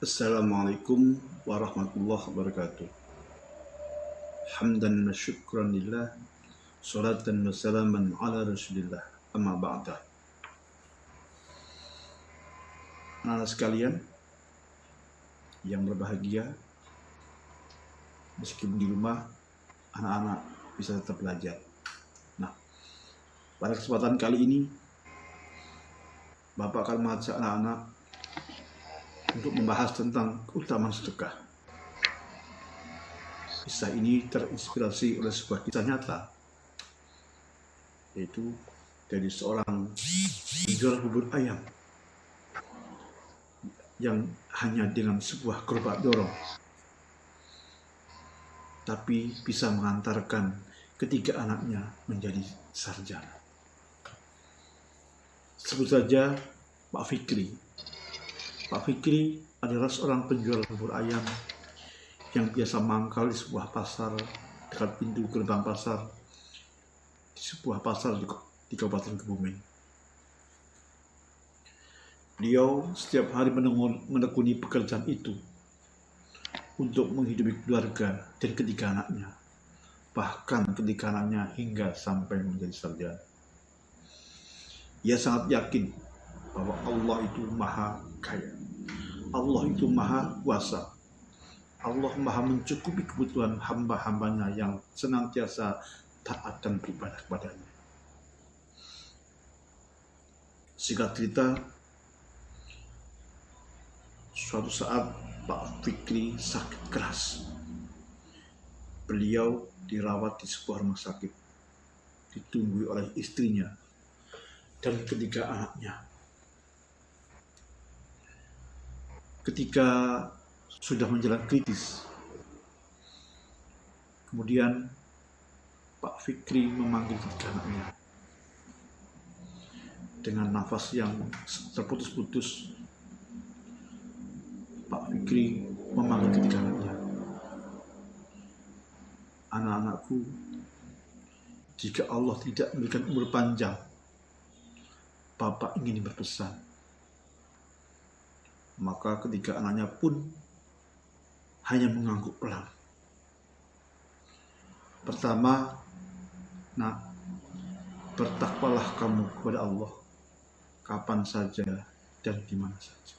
Assalamualaikum warahmatullahi wabarakatuh. Hamdan wa syukran lillah, salatan wa salaman ala rasulillah, amma ba'dah. Anak-anak sekalian yang berbahagia, meskipun di rumah, anak-anak bisa tetap belajar. Nah, pada kesempatan kali ini, Bapak akan mengajak anak-anak untuk membahas tentang keutamaan sedekah. Kisah ini terinspirasi oleh sebuah kisah nyata, yaitu dari seorang penjual bubur ayam yang hanya dengan sebuah gerobak dorong tapi bisa mengantarkan ketiga anaknya menjadi sarjana. Sebut saja Pak Fikri. Pak Fikri adalah seorang penjual bubur ayam yang biasa mangkal di sebuah pasar dekat pintu gerbang pasar di sebuah pasar di Kabupaten Kebumen. Beliau setiap hari menekuni pekerjaan itu untuk menghidupi keluarga dan ketiga anaknya, bahkan ketiga anaknya hingga sampai menjadi sarjana. Ia sangat yakin bahwa Allah itu maha kaya, Allah itu maha kuasa, Allah maha mencukupi kebutuhan hamba-hambanya yang senantiasa taat dan beribadah kepadanya. Singkat cerita, suatu saat Pak Fikri sakit keras. Beliau dirawat di sebuah rumah sakit, ditunggui oleh istrinya dan ketiga anaknya. Ketika sudah menjelang kritis, kemudian Pak Fikri memanggil ketiga anaknya. Dengan nafas yang terputus-putus, Pak Fikri memanggil ketiga anaknya. Anak-anakku, jika Allah tidak memberikan umur panjang, Bapak ingin berpesan. Maka ketiga anaknya pun hanya mengangguk pelan. Pertama, nak, bertakwalah kamu kepada Allah kapan saja dan di mana saja.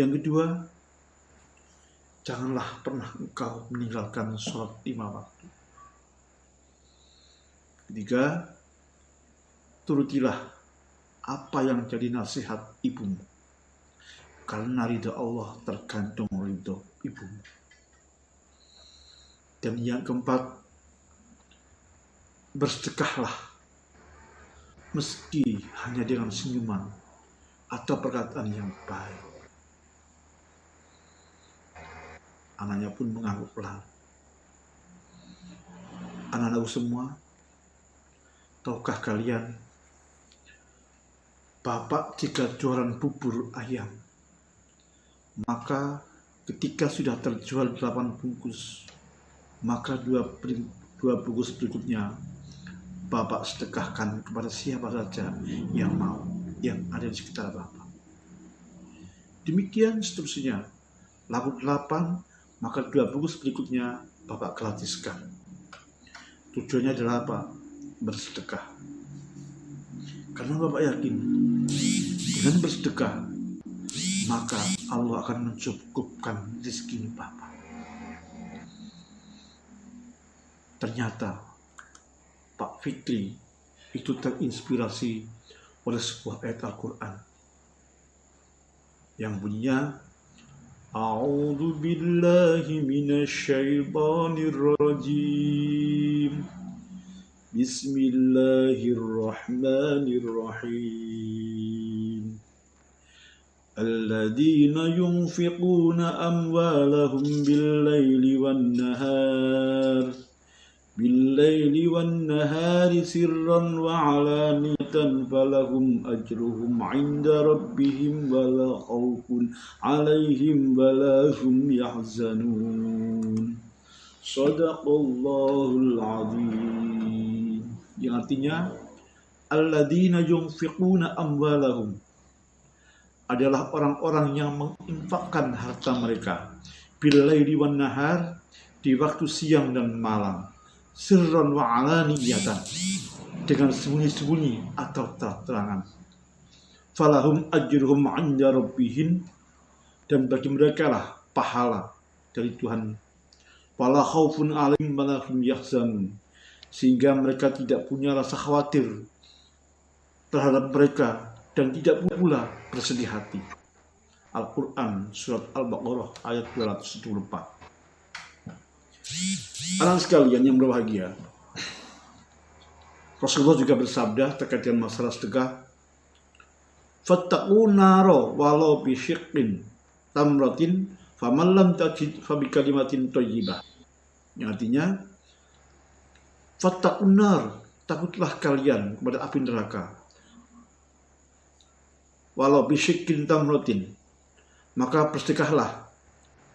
Yang kedua, janganlah pernah engkau meninggalkan sholat 5 waktu. Ketiga, turutilah apa yang jadi nasihat ibumu, karena ridha Allah tergantung ridha ibumu. Dan yang keempat, bersedekahlah meski hanya dengan senyuman atau perkataan yang baik. Anaknya pun mengangguk pelan. Anak-anakku semua, tahukah kalian, Bapak jika jualan bubur ayam, maka ketika sudah terjual 8 bungkus, maka dua bungkus berikutnya Bapak sedekahkan kepada siapa saja yang mau, yang ada di sekitar Bapak. Demikian seterusnya. Lalu 8, maka 2 bungkus berikutnya Bapak gratiskan. Tujuannya adalah apa? Bersedekah. Karena Bapak yakin dengan bersedekah, maka Allah akan mencukupkan rezeki Bapak. Ternyata Pak Fikri itu terinspirasi oleh sebuah ayat Al-Quran yang bunyinya, A'udzu billahi minasyaitonir rajim. Bismillahirrahmanirrahim. Alladzina yunfiquna amwalahum bil-laili wan-nahari sirran wa 'alaniyatan falahum ajruhum 'inda rabbihim wala khaufun 'alaihim wala hum yahzanun. Shadaqallahul 'azim. Yang artinya, alladzina yunfiquna amwalahum, adalah orang-orang yang menginfakkan harta mereka bil laili wan nahar, di waktu siang dan malam, sirran wa alaniyatan, dengan sembunyi-sembunyi atau terang-terangan. Falahum ajruhum 'inda rabbihim, dan bagi mereka lah pahala dari Tuhan. Wala khaufun 'alaihim wa la hum yahzanun, sehingga mereka tidak punya rasa khawatir terhadap mereka dan tidak pula bersedih hati. Al-Quran surat Al-Baqarah ayat 274. Anak sekalian yang berbahagia, Rasulullah juga bersabda terkait dengan masalah sedekah, fattaqun naro walau bi syiqqin tamratin faman lam tajid fa bi kalimatin thayyibah. Yang artinya, fattaqun nar, takutlah kalian kepada api neraka, walau bi syiqqin tamratin, maka bersedekahlah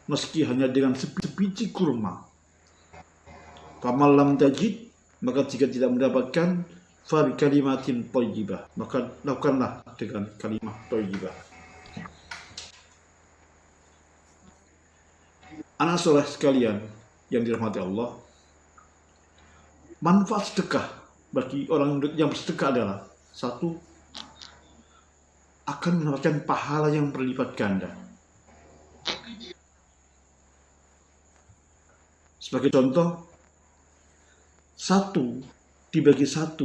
meski hanya dengan sebiji kurma. Faman lam tajid, maka jika tidak mendapatkan, fa bi kalimatin thayyibah, maka lakukanlah dengan kalimat thayyibah. Anak soleh sekalian yang dirahmati Allah, manfaat sedekah bagi orang yang bersedekah adalah, satu, akan mendapatkan pahala yang berlipat ganda. Sebagai contoh, 1 dibagi 1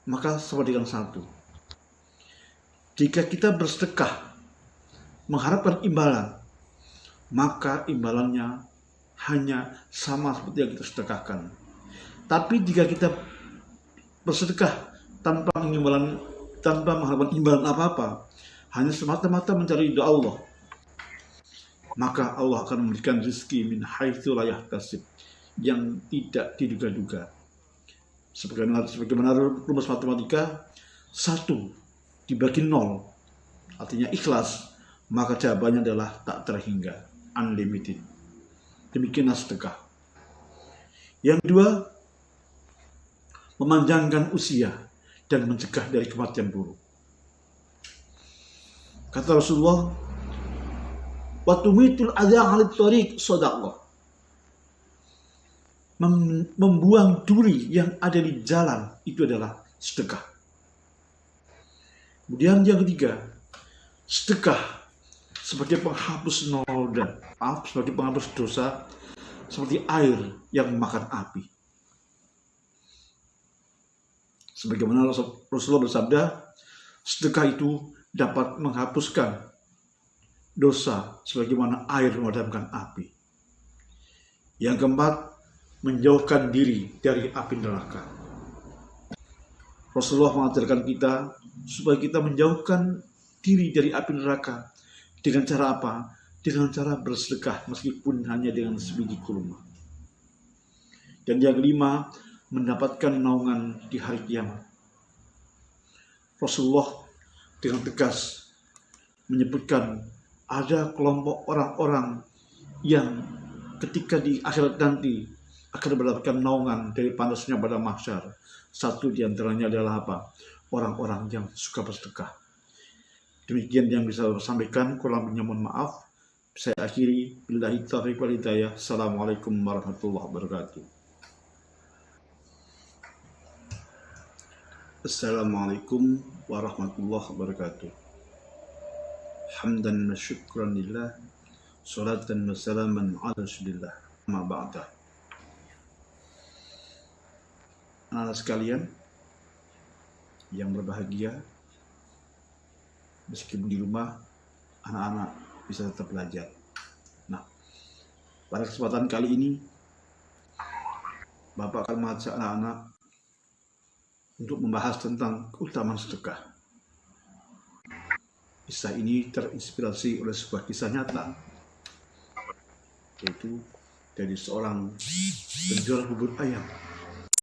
maka sama dengan 1. Jika kita bersedekah mengharapkan imbalan, maka imbalannya hanya sama seperti yang kita sedekahkan. Tapi jika kita bersedekah tanpa mengharapkan imbalan apa-apa, hanya semata-mata mencari ridha Allah, maka Allah akan memberikan rezeki min haitsu la yahtasib, yang tidak diduga-duga. Sebagaimana rumus matematika, 1 dibagi 0 artinya ikhlas, maka jawabannya adalah tak terhingga, unlimited. Demikianlah sedekah. Yang 2, memanjangkan usia dan mencegah dari kematian buruk. Kata Rasulullah, wa tumitul adha 'alal thariq shadaqah, membuang duri yang ada di jalan itu adalah sedekah. Kemudian yang ketiga, sedekah sebagai penghapus noda, sebagai penghapus dosa, seperti air yang memakan api. Sebagaimana Rasulullah bersabda, sedekah itu dapat menghapuskan dosa sebagaimana air memadamkan api. Yang keempat, menjauhkan diri dari api neraka. Rasulullah mengajarkan kita supaya kita menjauhkan diri dari api neraka dengan cara apa? Dengan cara bersedekah meskipun hanya dengan sebiji kurma. Dan yang kelima, mendapatkan naungan di hari kiamat. Rasulullah dengan tegas menyebutkan ada kelompok orang-orang yang ketika di akhirat nanti akan mendapatkan naungan dari panasnya pada mahsyar. Satu diantaranya adalah apa? Orang-orang yang suka bersedekah. Demikian yang bisa saya sampaikan, kurang lebihnya mohon maaf. Saya akhiri, billahi taufiq wal hidayah. Assalamualaikum warahmatullahi wabarakatuh. Assalamualaikum warahmatullahi wabarakatuh. Hamdan wa syukran lillah, salatan wa salaman ala rasulillah, ma ba'da. Anak-anak sekalian yang berbahagia, meskipun di rumah, anak-anak bisa tetap belajar. Nah, pada kesempatan kali ini, Bapak akan mengajak anak-anak untuk membahas tentang keutamaan sedekah. Kisah ini terinspirasi oleh sebuah kisah nyata, yaitu dari seorang penjual bubur ayam